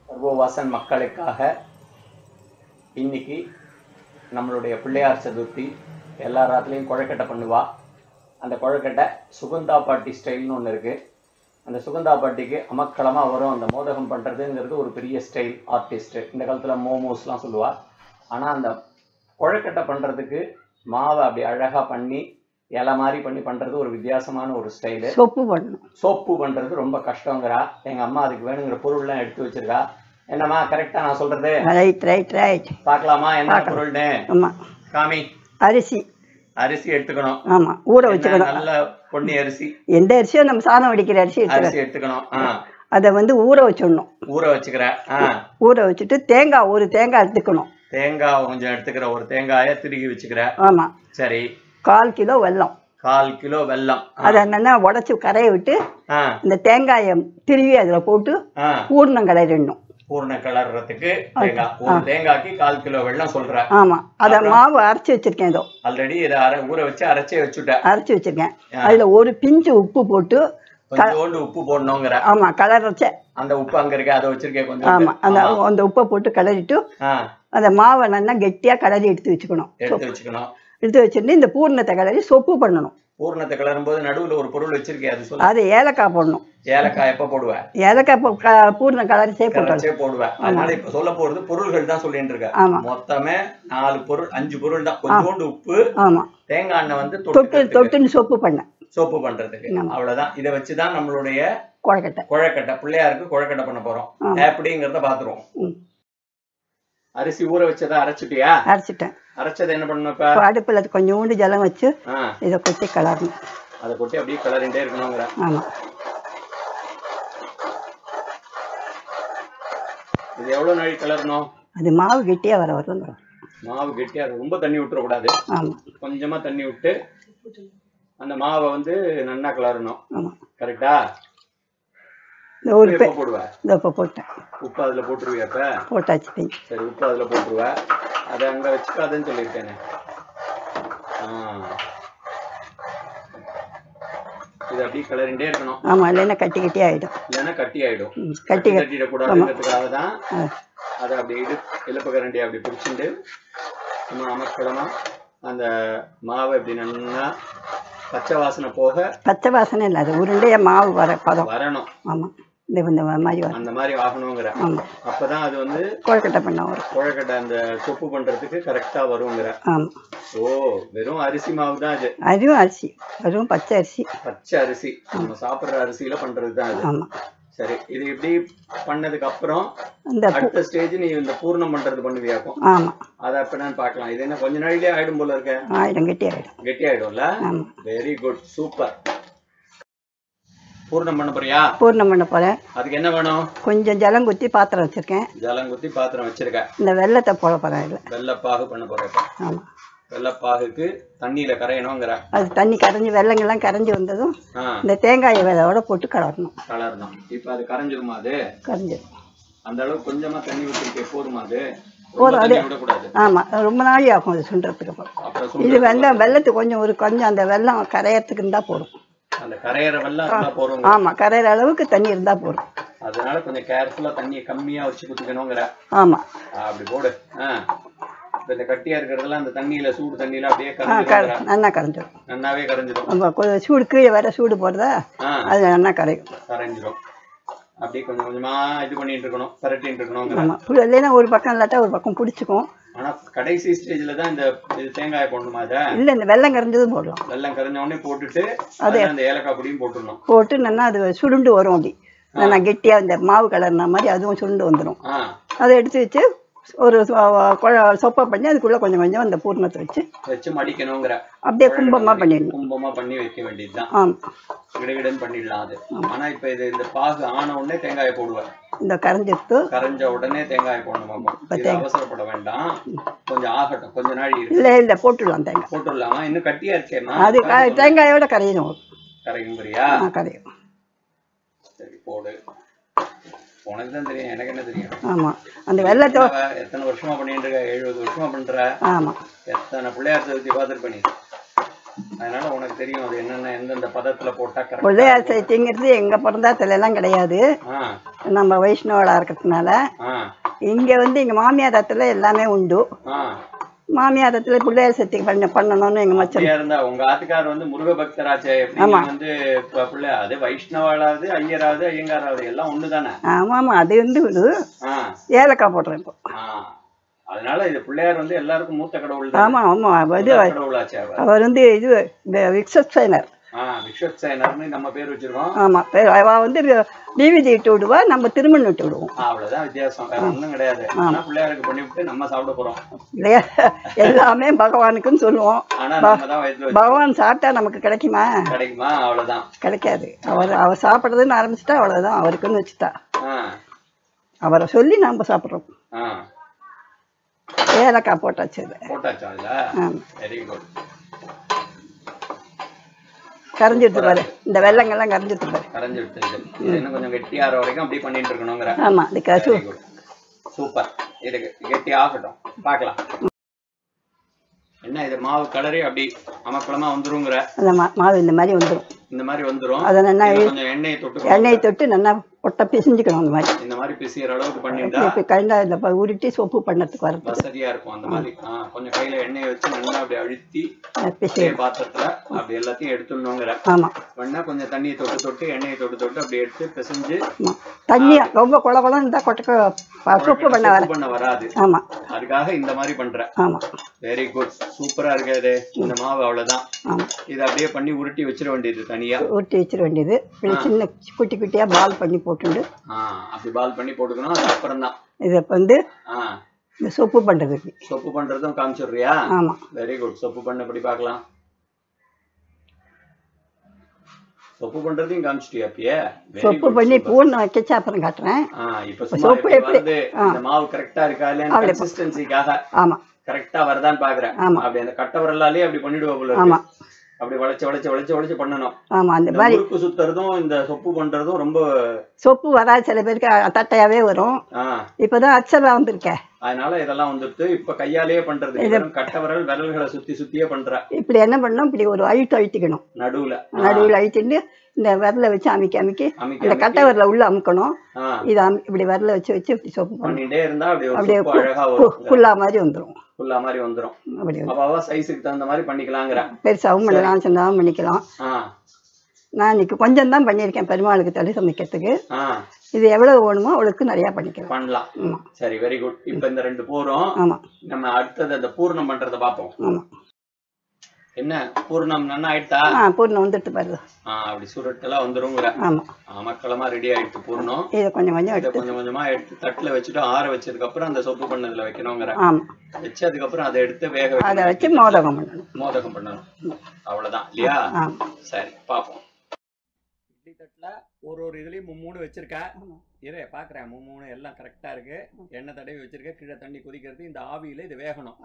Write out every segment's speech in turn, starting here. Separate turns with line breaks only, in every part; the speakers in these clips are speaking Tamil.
சர்வவாசன் மக்களுக்காக இன்னைக்கு நம்மளுடைய பிள்ளையார் சதுர்த்தி எல்லா ராத்திலையும் கொழுக்கட்டை பண்ணுவா. அந்த கொழுக்கட்டை சுகந்தா பாட்டி ஸ்டைல்னு ஒன்று இருக்குது. அந்த சுகந்தா பாட்டிக்கு அமக்களமாக வரும். அந்த மோதகம் பண்ணுறதுங்கிறது ஒரு பெரிய ஸ்டைல் ஆர்டிஸ்ட்டு. இந்த காலத்தில் மோமோஸ்லாம் சொல்லுவாள். ஆனால் அந்த கொழுக்கட்டை பண்ணுறதுக்கு மாவை அப்படி அழகாக பண்ணி இலை மாதிரி பண்ணுறது ஒரு வித்தியாசமான ஒரு ஸ்டைலு. சோப்பு பண்ணுறது ரொம்ப கஷ்டங்கிறா. எங்கள் அம்மா அதுக்கு வேணுங்கிற பொருள்லாம் எடுத்து வச்சிருக்கா. என்னம்மா கரெக்டா நான் சொல்றது?
ரைட்.
பார்க்கலாமா என்ன பொருள்னு? காமி. அரிசி எடுத்துக்கணும்.
ஆமா, ஊற வச்சுக்கணும்.
நல்ல பொன்னி அரிசி.
எந்த அரிசியோ நம்ம சாதம் வடிக்கிற அரிசி
எடுத்துக்கணும்.
அதை ஊற வச்சிடணும்.
ஊற வச்சுக்கிறேன்.
ஊற வச்சுட்டு தேங்காய் ஒரு தேங்காய் எடுத்துக்கணும்.
தேங்காய் கொஞ்சம் எடுத்துக்கிற. ஒரு தேங்காயை திருகி வச்சுக்கிறேன்.
ஆமா
சரி.
1/4 கிலோ வெல்லம்.
1/4 கிலோ வெல்லம்.
அதை என்னன்னா உடச்சி கரையை விட்டு இந்த தேங்காயை திருவி அதுல போட்டு பூர்ணம் கலரிடணும்.
பூர்ண கலர்றதுக்கு ஒரு தேங்காய்க்கு 1/4 கிலோ வெல்லம் சொல்றேன்.
ஆமா, அத மாவு அரைச்சி வச்சிருக்கேன். ஏதோ
ஆல்ரெடி இதை ஊற வச்சு அரைச்சி
வச்சிருக்கேன். அதுல ஒரு பிஞ்சு உப்பு போட்டு
கொஞ்சோண்டு உப்பு போடணுங்கிற.
ஆமா, கலர் வச்ச
அந்த உப்பு அங்க இருக்க அதை வச்சிருக்கேன் கொஞ்சம்.
ஆமா, அந்த உப்பை போட்டு கலரிட்டு அந்த மாவை நல்லா கெட்டியா கலரி எடுத்து வச்சுக்கணும். எடுத்து வச்சுட்டு இந்த பூர்ணத்தை கலரி சொப்பு பண்ணணும்.
பூர்ணத்தை கலரும் போது நடுவுல ஒரு பொருள் வச்சிருக்கேன், அது சொல்லு.
அது ஏலக்காய் போடணும்.
ஏலக்காய் எப்ப போடுவேன்?
ஏலக்காய் பூர்ண கலரிச்சே
போடுவேன். அதனால இப்ப சொல்ல போறது பொருள்கள் தான் சொல்லிட்டு இருக்கேன். மொத்தமே 4 பொருள் 5 பொருள் தான். கொஞ்சோண்டு உப்பு, தேங்காய் எண்ணெய் வந்து
தொட்டுன்னு சொப்பு
பண்றதுக்கு அவ்வளவுதான். இதை வச்சுதான் நம்மளுடைய
கொழுக்கட்டை
பிள்ளையாருக்கு கொழுக்கட்டை பண்ண போறோம். எப்படிங்கறத பாத்துருவோம். அரிசி ஊற வச்சதா அரைச்சிட்டியா?
அரைச்சிட்டேன்.
அரைச்சதை என்ன பண்ணணும்? இப்ப
அடுப்புல கொஞ்சோண்டு ஜலம் வச்சு இதை கொட்டி கலரணும்.
அதை கொட்டி அப்படியே கலரிண்டே இருக்கணுங்கிற.
ஆமா.
இது எவ்வளவு நாளை கலரணும்?
அது மாவு கெட்டியா வரும்.
மாவு கெட்டியா ரொம்ப தண்ணி விட்டுறக்கூடாது. கொஞ்சமா தண்ணி விட்டு அந்த மாவை வந்து நல்லா கலரணும். கரெக்டா?
போட்டேன்.
உப்பு அதுல போட்டுருவியா? இப்ப
போட்டாச்சு.
சரி, உப்பு அதுல போட்டுருவ. அதை அங்க வச்சுக்காதுன்னு சொல்லியிருக்கேனே. இது அப்படியே கலரிண்டே இருக்கணும்.
ஆமா, இல்லைன்னா கட்டி ஆயிடும்.
கட்டிடக்கூடாதுங்கிறதுக்காக தான் அதை அப்படி இழுப்பு கரண்டி அப்படி பிடிச்சிட்டு நம்ம அமர்க்கலமா அந்த மாவை இப்படி நல்லா பச்சை வாசனை போக. பச்சை வாசனை இல்லை, அது உருண்டைய மாவு வரணும். ஆமா, அந்த மாதிரி ஆகணுங்கிற. அப்பதான் அது வந்து கொழுக்கட்டை பண்ண வரும். கொழுக்கட்டை அந்த சொப்பு பண்றதுக்கு கரெக்டா வருங்கிற. ஓ, வெறும் அரிசி மாவு தான் அது?
அதுவும் அரிசி, வெறும் பச்சை
அரிசி நம்ம சாப்பிடுற அரிசியில பண்றதுதான் அது. சரி, இது இப்படி பண்ணதுக்கு அப்புறம் அடுத்த ஸ்டேஜ் நீ இந்த பூர்ணம் பண்றது பண்ணுவியாக்கும்.
ஆமா,
அத அப்ப நான் பார்க்கலாம். இது என்ன கொஞ்ச நாளிலே ஆயிடும் போல இருக்க? கெட்டி ஆயிடும்ல. Very good, super. பூர்ணம் பண்ண போறியா?
பூர்ணம் பண்ண போறேன்.
அதுக்கு என்ன வேணும்?
கொஞ்சம் ஜலம் குத்தி பாத்திரம் வச்சிருக்கேன்.
இந்த
வெள்ளத்தை போட போறேன்.
வெள்ளப்பாகு பண்ண போறேன். ஆமா, வெள்ளப்பாகுக்கு தண்ணியில கரையணுங்கிற. அது
தண்ணி கரைஞ்சி வெள்ளங்கள்லாம் கரைஞ்சி வந்ததும் இந்த தேங்காய் விதையோட போட்டு கலரணும்.
இப்ப அது கரைஞ்சிருமா? அது கரைஞ்சிரும். அந்த அளவுக்கு கொஞ்சமா தண்ணி ஊற்றிருக்கே போதுமா? அது ஆமா, ரொம்ப நாளி ஆகும் அது சுண்டுறதுக்கு. இது வெள்ளத்துக்கு கொஞ்சம் அந்த வெள்ளம் கரையறதுக்கு இருந்தா போதும். அந்த கரையற வெள்ளம் போறோம்.
ஆமா, கரையற அளவுக்கு தண்ணி இருந்தா போதும்.
அதனால கொஞ்சம் கேர்ஃபுல்லா தண்ணியை கம்மியா வச்சு குத்திக்கணுங்கிற.
ஆமா,
அப்படி போடு. இந்த கட்டியா இருக்கிறதெல்லாம் அந்த தண்ணியில சூடு தண்ணியில அப்படியே நல்லாவே கரைஞ்சிடும்.
சூடு கீழே வேற சூடு போடுறதா, அது நல்லா கரைஞ்சிடும்.
அப்படியே கொஞ்சம் கொஞ்சமா இது பண்ணிட்டு இருக்கணும், பரட்டிட்டு இருக்கணும்.
இல்லைன்னா ஒரு பக்கம் இல்லாட்டா ஒரு பக்கம் பிடிச்சிக்கும்.
ஆனா கடைசி ஸ்டேஜ்ல தான் இந்த தேங்காயை போடணுமா?
இல்ல, இந்த வெள்ளம் கரைஞ்சதும் போடலாம்.
வெள்ளம் கரைஞ்ச உடனே போட்டுட்டு அந்த ஏலக்காய் பொடியும் போட்டுடணும்.
போட்டு நல்லா அது சுருண்டு வரும். அப்படி நல்லா கெட்டியா இந்த மாவு கலர்ன மாதிரி அதுவும் சுருண்டு வந்துடும். அதை எடுத்து வச்சு ஒரு சொப்பா பண்ணி அதுக்குள்ள கொஞ்சம் கொஞ்சம் அந்த பூர்ணத்தை வச்சு
மடிக்கணுங்கிற.
அப்படியே கும்பமா
பண்ணி வைக்க வேண்டியதுதான். ஆமா, கிடகிடன்னு பண்ணிடலாம் அது. ஆனா இப்ப இந்த பாகு ஆன உடனே தேங்காயை போடுவேன்.
இந்த கரைஞ்ச
உடனே தேங்காயை போடணும். அவசரப்பட வேண்டாம், கொஞ்சம் ஆகட்டும், கொஞ்ச நாள்.
இல்ல போட்டுடலாம். தேங்காய்
போட்டுடலாமா? இன்னும் கட்டியா இருக்கேமா?
அது தேங்காயோட கரையணும்.
கரையும்பரியா?
கரையும்.
சரி, போடு. உனக்கு தான் தெரியும், எனக்கு என்ன தெரியும்.
ஆமா, அந்த வெள்ளத்தை
எத்தனை வருஷமா பண்ணிட்டு இருக்க? 70 வருஷமா பண்ற.
ஆமா,
எத்தனை பிள்ளையார் சதுர்த்தி பார்த்துட்டு பண்ணி அதனால உனக்கு தெரியும் அது என்னென்ன எந்தெந்த பதத்துல போட்டா கரெக்ட்.
பிள்ளையார் சதுர்த்திங்கிறது எங்க பிறந்தாத்துல எல்லாம் கிடையாது. நம்ம வைஷ்ணவளா இருக்கிறதுனால இங்க வந்து எங்க மாமியாரத்துல எல்லாமே உண்டு. மாமியாரத்துல பிள்ளையார் சதுர்த்தி பண்ணணும்னு எங்க மச்சம்
இருந்தா. உங்க ஆத்துக்கார் வந்து முருக பக்தராச்சே, எப்படி வந்து பிள்ளை அது வைஷ்ணவாளாவது ஐயராவது ஐயங்காராவது எல்லாம் ஒண்ணுதானே?
ஆமா ஆமா, அது வந்து ஏலக்காய் போடுறேன் இப்போ.
அதனால இது பிள்ளையார் வந்து எல்லாருக்கும் மூத்த கடவுள்.
ஆமா ஆமா, அவர் வந்து இது விக்ஷசேனர்.
விக்ஷசேனர்னு நம்ம பேர் வச்சிருக்கோம்.
ஆமா, அவ வந்து டிவிஜி இட்டு விடுவா, நம்ம திருமணம் இட்டு விடுவோம்.
அவ்வளவுதான் வித்தியாசம், வேற ஒண்ணும் கிடையாது. ஆனா பிள்ளையாருக்கு பண்ணி விட்டு நம்ம சாப்பிட போறோம்
இல்லையா? எல்லாமே பகவானுக்குன்னு சொல்லுவோம். பகவான் சாப்பிட்டா நமக்கு கிடைக்குமா?
கிடைக்குமா? அவ்வளவுதான், கிடைக்காது.
அவர் சாப்பிடுறதுன்னு ஆரம்பிச்சுட்டா அவ்வளவுதான், அவருக்குன்னு வச்சுட்டா. அவரை சொல்லி நாம சாப்பிடுறோம். ஏலக்காய் போட்டாச்சு. கரைஞ்சிட்டு பாரு, இந்த வெள்ளங்கள்லாம் கரைஞ்சிட்டு பாரு.
கொஞ்சம் கெட்டியாற வரைக்கும் அப்படி பண்ணிட்டு இருக்கணும்ங்கற.
ஆமா, இது
சூப்பர். இது கெட்டி ஆகட்டும், பார்க்கலாம். என்ன இது மாவு கலரி அப்படி அமக்கலமா வந்துருங்கற.
அந்த மாவு இந்த மாதிரி வந்துரும்.
இந்த மாதிரி வந்துரும்.
அத நல்லா
கொஞ்சம் எண்ணெய் தொட்டு
நல்லா பொட்ட பிசிஞ்சிக்கணும்.
இந்த மாதிரி பிசியற அளவுக்கு பண்ணிட்டா
இப்ப கையில இந்த உருட்டி சோப்பு பண்ணதுக்கு வரது
வசதியா இருக்கும். அந்த மாதிரி கொஞ்சம் கையில எண்ணெய் வச்சு நல்லா அப்படி அழுத்தி பாத்திரத்துல அப்படி எல்லாத்தையும் எடுத்துடணுங்கற.
ஆமா,
பண்ணா கொஞ்சம் தண்ணியை தொட்டு எண்ணெயை தொட்டு அப்படி எடுத்து பிசைஞ்சு.
தண்ணி ரொம்ப கொல கொலன்னு இருந்தா கொட்டக்க சோப்பு பண்ண வராது. ஆமா, அதுக்காக
இந்த மாதிரி பண்ற.
ஆமா,
வெரி குட், சூப்பரா இருக்கு. இது இந்த மாவு அவ்வளவுதான். இத அப்படியே பண்ணி உருட்டி வச்சிர வேண்டியது. தனியா உருட்டி வச்சிர வேண்டியது. சின்ன குட்டி குட்டியா பால் பண்ணி போட்டுண்டு அப்படி பால் பண்ணி போட்டுக்கணும். அப்புறம் தான்
இத வந்து இந்த சொப்பு பண்றதுக்கு.
சொப்பு பண்றதும் காமிச்சிடுறியா?
ஆமா,
வெரி குட். சொப்பு பண்ண எப்படி பார்க்கலாம்? சொப்பு பண்றதையும் காமிச்சிட்டியா? அப்பயே
சொப்பு பண்ணி பூர்ண வைக்கச்சு அப்புறம் காட்டுறேன்.
இப்ப சொப்பு எப்படி இந்த மாவு கரெக்டா இருக்கா இல்லையா கன்சிஸ்டன்சிக்காக.
ஆமா,
கரெக்டா வருதான்னு பாக்குறேன். அப்படி அந்த கட்ட வரலாலே அப்படி பண்ணிடுவா போல. ஆமா, அப்படி வளைச்சு பண்ணணும்.
ஆமா, அந்த மாதிரி
உருக்கு சுத்துறதும் இந்த சொப்பு பண்றதும் ரொம்ப.
சொப்பு வராது, சில பேருக்கு தட்டையாவே வரும். இப்பதான் அச்சலா வந்திருக்க,
அதனால இதெல்லாம் வந்துட்டு இப்ப கையாலேயே பண்றது. கட்ட விரல்களை சுத்தியே பண்ற.
இப்படி என்ன பண்ணணும், இப்படி ஒரு அழுத்திக்கணும். நடுவுல அழுத்திட்டு இந்த விரல வச்சு அமைக்கி இந்த கட்ட விரல உள்ள அமுக்கணும். இது இப்படி விரல வச்சு இப்படி சொப்பு
பண்ணிட்டே இருந்தா
அப்படியே குல்லா மாதிரி வந்துரும்.
சைஸுக்கு தகுந்த மாதிரி பண்ணிக்கலாங்கிற.
பெருசாவும் பண்ணலாம், சின்னதாவும் பண்ணிக்கலாம். நான் இன்னைக்கு கொஞ்சம் தான் பண்ணியிருக்கேன் பெருமாளுக்கு தலை சமைக்கிறதுக்கு. இது எவ்வளவு வேணுமோ அவளுக்கு நிறைய பண்ணலாம்.
சரி, வெரி குட். இப்ப இந்த ரெண்டு போறோம்.
ஆமா,
நம்ம அடுத்தது அந்த பூர்ணம் பண்றத பாப்போம்.
ஆமா,
என்ன பூர்ணம் நல்லா ஆயிட்டா?
பூர்ணம் வந்துட்டு பாருங்க.
அப்படி சுருட்டெல்லாம் வந்துருங்கிற.
ஆமா,
மக்களமா ரெடி ஆயிடுச்சு பூர்ணம்.
இதை கொஞ்சம்
கொஞ்சமா எடுத்து தட்டுல வச்சுட்டு ஆற வச்சதுக்கு அப்புறம் அந்த சொப்பு பண்ணதுல வைக்கணுங்கிற.
ஆமா,
வச்சு அதுக்கப்புறம் அதை எடுத்து வேக
அதை வச்சு மோதகம்
பண்ணணும். அவ்வளவுதான் இல்லையா? சரி, பாப்போம். இட்லி தட்டுல ஒரு இதுலயும் 3 வச்சிருக்கேன். இதை பாக்குறேன், 3 எல்லாம் கரெக்டா இருக்கு. எண்ணெய் தடவி வச்சிருக்கேன். கீழே தண்ணி கொதிக்கிறது. இந்த ஆவியில இது வேகணும்.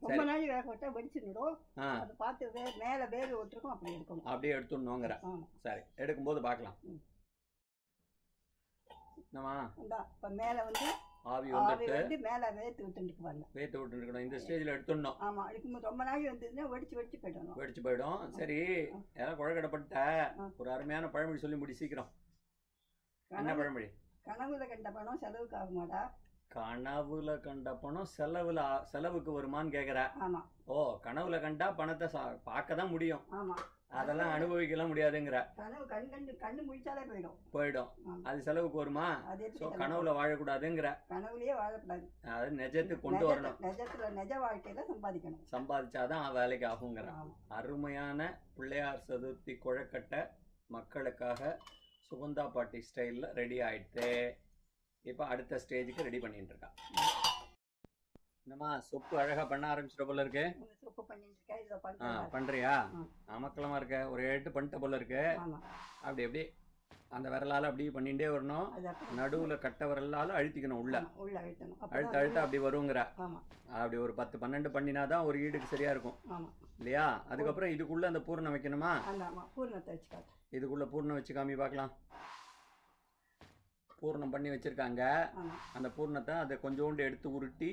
ரொம்ப நாள் வேக விட்டா வெடிச்சிடும். அது பார்த்து மேல வேக விட்டுருக்கும், அப்படி எடுக்கணும்.
அப்படியே எடுத்துடணுங்கிற. சரி, எடுக்கும்போது பார்க்கலாம்.
மேல வந்து ஆவி வந்து மேல வேத்து விட்டுருக்கணும்.
இந்த ஸ்டேஜ்ல எடுத்துடணும்.
ஆமா, எடுக்கும்போது ரொம்ப நாள் வந்ததுன்னா வெடிச்சு
போயிடும். சரி, யாராவது குழக்கடப்பட்ட ஒரு அருமையான பழமொழி சொல்லி முடி சீக்கிரம். என்ன பழமொழி?
கனவுல கண்ட பணம் செலவுக்கு ஆகுமாடா?
கனவுல கண்ட பணம் செலவுக்கு வருமான்னு கேக்குற.
ஆமா.
ஓ, கனவுல கண்டா பணத்தை பார்க்கதான் முடியும்.
ஆமா,
அதெல்லாம் அனுபவிக்கலாம் முடியாதுங்கிற.
கனவு கண்ணு முழிச்சாலே
போயிடும். அது செலவுக்கு வருமா? கனவுல வாழக்கூடாதுங்கிற.
கனவுலயே வாழக்கூடாது.
அது நிஜத்துக்கு கொண்டு வரணும்.
நிஜ வாழ்க்கையில சம்பாதிக்கணும்.
சம்பாதிச்சாதான் வேலைக்கு ஆகுங்கிற. அருமையான பிள்ளையார் சதுர்த்தி கொழக்கட்டை மக்களுக்காக சுகந்தா பாட்டி ஸ்டைல்ல ரெடி ஆயிடுச்சு. இப்ப அடுத்த ஸ்டேஜுக்கு ரெடி பண்ணிட்டு இருக்கா. என்னம்மா, சொப்பு அழகா பண்ண ஆரம்பிச்சிட்ட போல இருக்கு. பண்றியா? அமக்கலமா இருக்க. ஒரு 8 பண்ணிட்ட போல இருக்கு. அப்படி அந்த விரலால அப்படி பண்ணிட்டே வரணும். நடுவுல கட்ட விரலால அழுத்திக்கணும். உள்ள அழுத்த அப்படி வருங்கிற. அப்படி ஒரு 10-12 பண்ணினாதான் ஒரு ஈடுக்கு சரியா இருக்கும் இல்லையா? அதுக்கப்புறம் இதுக்குள்ள அந்த பூர்ணம் வைக்கணுமா? இதுக்குள்ள பூர்ணம் வச்சு காமி பார்க்கலாம். பூர்ணம் பண்ணி வச்சிருக்காங்க. அந்த பூர்ணத்தை அதை கொஞ்சோண்டு எடுத்து உருட்டி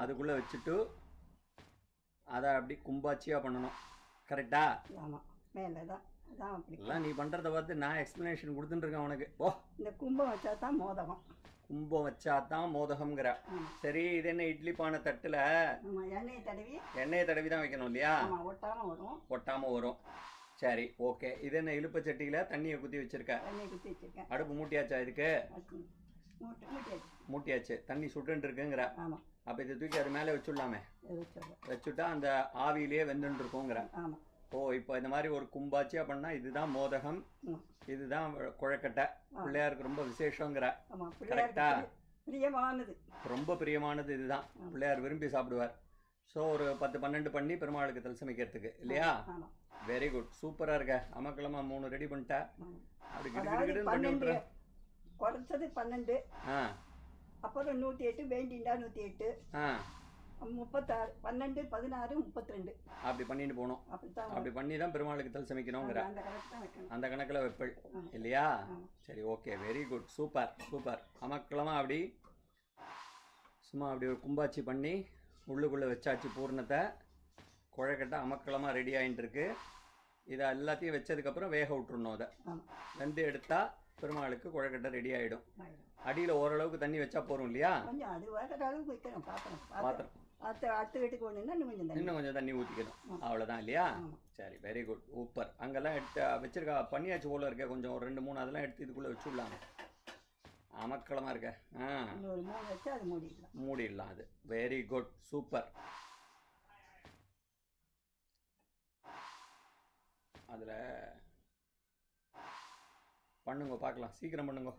அதுக்குள்ள வச்சுட்டு அதை அப்படி கும்பாச்சியா பண்ணணும். கரெக்டா?
ஆமாம், மேலே தான் அதான் அப்படி.
எல்லாம் நீ பண்றத பார்த்து நான் எக்ஸ்பிளனேஷன் கொடுத்துட்டு இருக்கேன் உனக்கு. ஓ,
இந்த கும்பம் வச்சா தான் மோதகம்.
கும்பம் வச்சாதான் மோதகம்ங்கிற. சரி, இது என்ன இட்லி பானை தட்டுல
ஆமாம், எண்ணெயை
தடவி தான் வைக்கணும் இல்லையா?
ஆமாம், ஒட்டாமல் வரும்.
ஒட்டாம வரும். சரி, ஓகே. இது என்ன இழுப்ப சட்டியில தண்ணியை குத்தி வச்சிருக்க?
எண்ணெயை குத்தி வச்சிருக்கேன்.
அடுப்பு மூட்டியாச்சா? இதுக்கு
மூட்டியாச்சு.
மூட்டியாச்சு. தண்ணி சுட்டுன்னு இருக்குங்கிற.
ஆமாம்.
அப்ப இதை தூக்கி அது மேலே வச்சுடலாமே? வச்சுட்டா அந்த ஆவியிலேயே வெந்துட்டு இருக்குங்கிற.
ஆமாம்.
ஓ, இப்போ இந்த மாதிரி ஒரு கும்பாச்சியா பண்ணா இதுதான் மோதகம், இதுதான் குழக்கட்டை. பிள்ளையாருக்கு ரொம்ப விசேஷங்கிற. கரெக்டா?
பிரியமானது,
ரொம்ப பிரியமானது இதுதான். பிள்ளையார் விரும்பி சாப்பிடுவார். ஸோ ஒரு 10-12 பண்ணி பெருமாளுக்கு தலசமைக்கிறதுக்கு இல்லையா? வெரி குட், சூப்பரா இருக்க. அமக்கிழமை 3 ரெடி பண்ணிட்டா. அப்படி கிடுகிடுன்னு பண்ணி விட்டுற.
குறைச்சது 12, அப்புறம் 108, வேண்டிண்டா 108, 36, 12, 16, 32
அப்படி பண்ணிட்டு போகணும். அப்படி பண்ணி தான் பெருமாளுக்கு தல் சமைக்கணுங்கிற அந்த கணக்கில் வைப்பள் இல்லையா? சரி, okay, very good, super super. அமக்கிழமை அப்படி சும்மா அப்படி ஒரு கும்பாச்சி பண்ணி உள்ளுக்குள்ளே வச்சாச்சு பூர்ணத்தை. குழக்கட்டை அமக்கிழமை ரெடி ஆகிட்டு இருக்கு. இதை எல்லாத்தையும் வச்சதுக்கப்புறம் வேக விட்டுருணும். அதை வெந்து எடுத்தா பெருமாளுக்கு குழக்கட்டை ரெடி ஆகிடும். அடியில் ஓரளவுக்கு தண்ணி வச்சா போகிறோம் இல்லையா? இன்னும் கொஞ்சம் தண்ணி ஊற்றிக்கணும், அவ்வளோதான் இல்லையா? சரி, வெரி குட், சூப்பர். அங்கெல்லாம் எடுத்து வச்சிருக்கா, பண்ணியாச்சு போல இருக்க. கொஞ்சம் ஒரு 2-3 அதெல்லாம் எடுத்து இதுக்குள்ளே வச்சுடலாம். அமக்களமாக இருக்க. மூடிடலாம். அது வெரி குட், சூப்பர். அதில் பண்ணுங்க, பார்க்கலாம், சீக்கிரம் பண்ணுங்க.